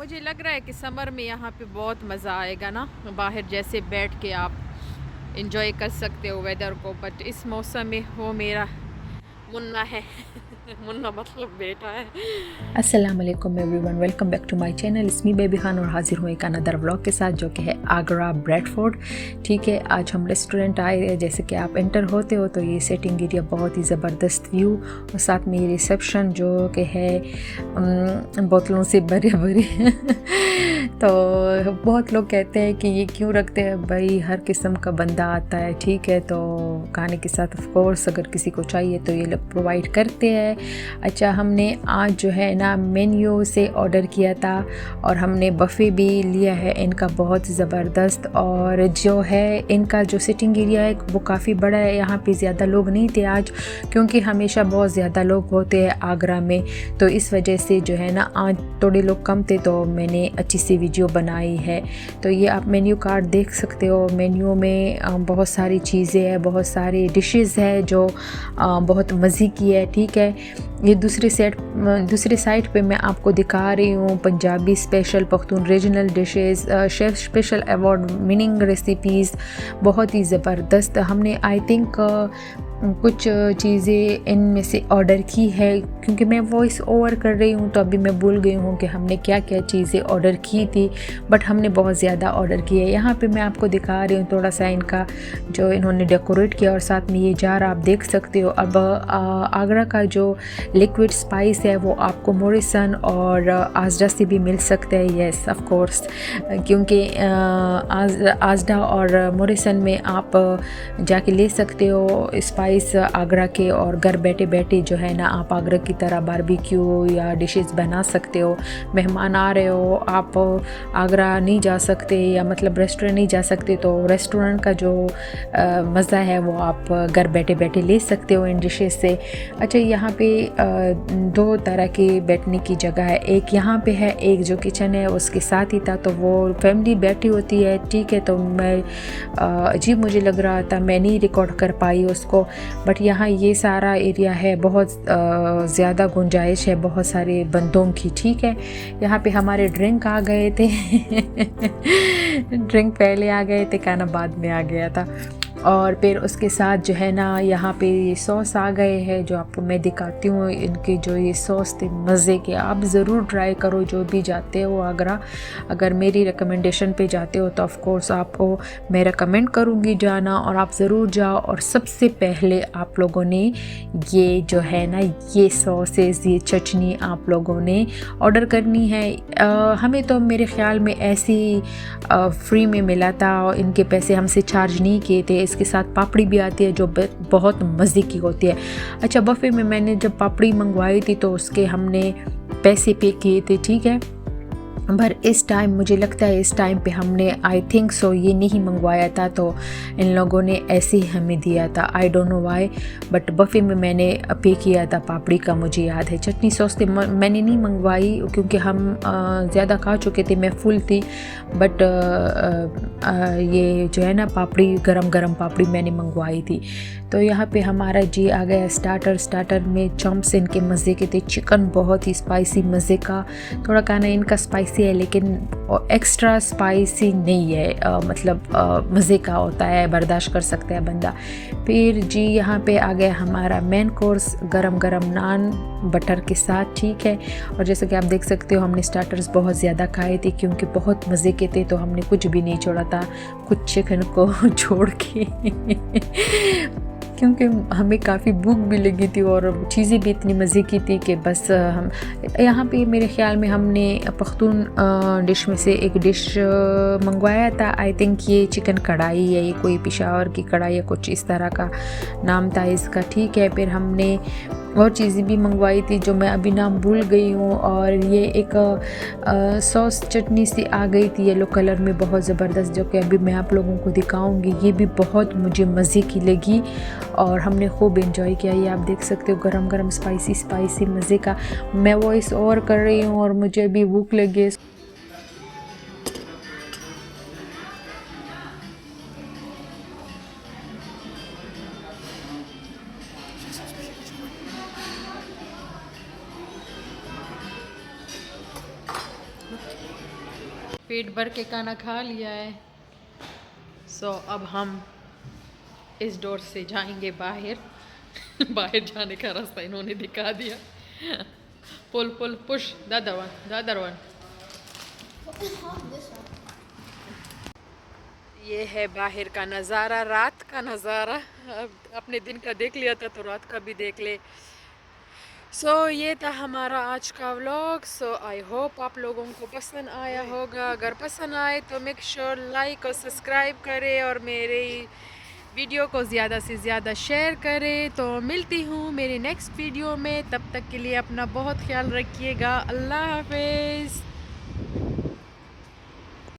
मुझे लग रहा है कि समर में यहाँ पे बहुत मज़ा आएगा ना, बाहर जैसे बैठ के आप इंजॉय कर सकते हो वेदर को। बट इस मौसम में वो मेरा मुन्ना है मुन्ना मतलब बेटा है। अस्सलाम वालेकुम everyone, welcome back to my channel. इसमी बेबी खान और हाजिर हुए एक अनदर व्लॉग के साथ जो कि है आगरा ब्रेडफोर्ड। ठीक है, आज हम रेस्टोरेंट आए हैं। जैसे कि आप एंटर होते हो तो ये सेटिंग एरिया बहुत ही ज़बरदस्त व्यू और साथ में ये रिसेप्शन जो कि है बोतलों से भरे भरे तो बहुत लोग कहते हैं कि ये क्यों रखते हैं भाई, हर किस्म का बंदा आता है। ठीक है, तो खाने के साथ ऑफ कोर्स अगर किसी को चाहिए तो ये लोग प्रोवाइड करते हैं। अच्छा, हमने आज जो है ना मेन्यू से ऑर्डर किया था और हमने बफ़े भी लिया है इनका, बहुत ज़बरदस्त। और जो है इनका जो सिटिंग एरिया है वो काफ़ी बड़ा है। यहाँ पे ज़्यादा लोग नहीं थे आज, क्योंकि हमेशा बहुत ज़्यादा लोग होते हैं आगरा में, तो इस वजह से जो है ना आज थोड़े लोग कम थे, तो मैंने अच्छी सी वीडियो बनाई है। तो ये आप मेन्यू कार्ड देख सकते हो। मेन्यू में बहुत सारी चीज़ें हैं, बहुत सारी डिशेस है जो बहुत मज़े की है। ठीक है, ये दूसरे साइड पे मैं आपको दिखा रही हूँ Punjabi special, Pakhtun regional dishes, chef special award winning recipes, बहुत ही ज़बरदस्त। हमने आई थिंक कुछ चीज़ें इनमें से ऑर्डर की है, क्योंकि मैं वॉइस ओवर कर रही हूँ तो अभी मैं भूल गई हूँ कि हमने क्या क्या चीज़ें ऑर्डर की थी, बट हमने बहुत ज़्यादा ऑर्डर की है। यहाँ पे मैं आपको दिखा रही हूँ थोड़ा सा इनका जो इन्होंने डेकोरेट किया, और साथ में ये जार आप देख सकते हो। अब आगरा का जो लिक्विड स्पाइस है वो आपको मोरिसन और आजडा से भी मिल सकता है। येस ऑफ कोर्स, क्योंकि आजडा और मोरिसन में आप जाके ले सकते हो स्पाइस आगरा के, और घर बैठे बैठे जो है ना आप आगरा की तरह बारबेक्यू या डिशेस बना सकते हो। मेहमान आ रहे हो, आप आगरा नहीं जा सकते या मतलब रेस्टोरेंट नहीं जा सकते, तो रेस्टोरेंट का जो मज़ा है वो आप घर बैठे बैठे ले सकते हो इन डिशेस से। अच्छा, यहाँ पे दो तरह की बैठने की जगह है, एक यहाँ पे है, एक जो किचन है उसके साथ ही था, तो वो फैमिली बैठी होती है। ठीक है, तो मैं अजीब मुझे लग रहा था, मैं नहीं रिकॉर्ड कर पाई उसको, बट यहाँ ये सारा एरिया है, बहुत ज़्यादा गुंजाइश है बहुत सारे बंदों की। ठीक है, यहाँ पे हमारे ड्रिंक आ गए थे ड्रिंक पहले आ गए थे, खाना बाद में आ गया था। और फिर उसके साथ जो है ना यहाँ पे ये सॉस आ गए हैं, जो आपको मैं दिखाती हूँ। इनके जो ये सॉस थे मज़े के, आप ज़रूर ट्राई करो जो भी जाते हो आगरा। अगर मेरी रिकमेंडेशन पे जाते हो तो ऑफ कोर्स आपको मैं रिकमेंड करूँगी जाना, और आप ज़रूर जाओ। और सबसे पहले आप लोगों ने ये जो है ना ये सॉसेस, ये चटनी आप लोगों ने ऑर्डर करनी है। हमें तो मेरे ख़्याल में ऐसी फ्री में मिला था, और इनके पैसे हमसे चार्ज नहीं किए थे। इसके साथ पापड़ी भी आती है जो बहुत मज़े की होती है। अच्छा, बफ़े में मैंने जब पापड़ी मंगवाई थी तो उसके हमने पैसे पे किए थे। ठीक है, पर इस टाइम मुझे लगता है इस टाइम पे हमने आई थिंक सो ये नहीं मंगवाया था, तो इन लोगों ने ऐसे ही हमें दिया था। I don't know why, but buffet में मैंने पे किया था पापड़ी का, मुझे याद है। चटनी सॉस मैंने नहीं मंगवाई क्योंकि हम ज़्यादा खा चुके थे, मैं फुल थी। बट ये जो है ना पापड़ी, गरम गरम पापड़ी मैंने मंगवाई थी। तो यहाँ पे हमारा जी आ गया स्टार्टर में चम्प्स इनके मज़े के थे, चिकन बहुत ही स्पाइसी मज़े का। थोड़ा खाना इनका स्पाइसी है लेकिन एक्स्ट्रा स्पाइसी नहीं है, मतलब मज़े का होता है, बर्दाश्त कर सकता है बंदा। फिर जी यहाँ पे आ गया हमारा मेन कोर्स, गरम गरम नान बटर के साथ। ठीक है, और जैसे कि आप देख सकते हो हमने स्टार्टर्स बहुत ज़्यादा खाए थे क्योंकि बहुत मज़े के थे, तो हमने कुछ भी नहीं छोड़ा था, कुछ चिकन को छोड़ के क्योंकि हमें काफ़ी भूख भी लगी थी और चीज़ें भी इतनी मज़े की थी कि बस हम यहाँ पे मेरे ख़्याल में हमने पख्तून डिश में से एक डिश मंगवाया था। आई थिंक ये चिकन कढ़ाई है, ये कोई पेशावर की कढ़ाई या कुछ इस तरह का नाम था इसका। ठीक है, फिर हमने और चीज़ें भी मंगवाई थी जो मैं अभी नाम भूल गई हूँ। और ये एक सॉस चटनी सी आ गई थी येलो कलर में, बहुत ज़बरदस्त, जो कि अभी मैं आप लोगों को दिखाऊंगी। ये भी बहुत मुझे मज़े की लगी और हमने खूब एंजॉय किया। ये आप देख सकते हो गरम गरम स्पाइसी मज़े का। मैं वॉइस ओवर कर रही हूँ और मुझे अभी भूख लगी है। पेट भर के खाना खा लिया है। सो अब हम इस डोर से जाएंगे बाहर। बाहर जाने का रास्ता इन्होंने दिखा दिया। पुल पुल पुश दादर वन। ये है बाहर का नज़ारा, रात का नज़ारा। अब अपने दिन का देख लिया था तो रात का भी देख ले। सो ये था हमारा आज का व्लॉग। सो आई होप आप लोगों को पसंद आया होगा। अगर पसंद आए तो मेक श्योर लाइक और सब्सक्राइब करें और मेरे वीडियो को ज़्यादा से ज़्यादा शेयर करें। तो मिलती हूँ मेरी नेक्स्ट वीडियो में, तब तक के लिए अपना बहुत ख्याल रखिएगा। अल्लाह हाफिज़।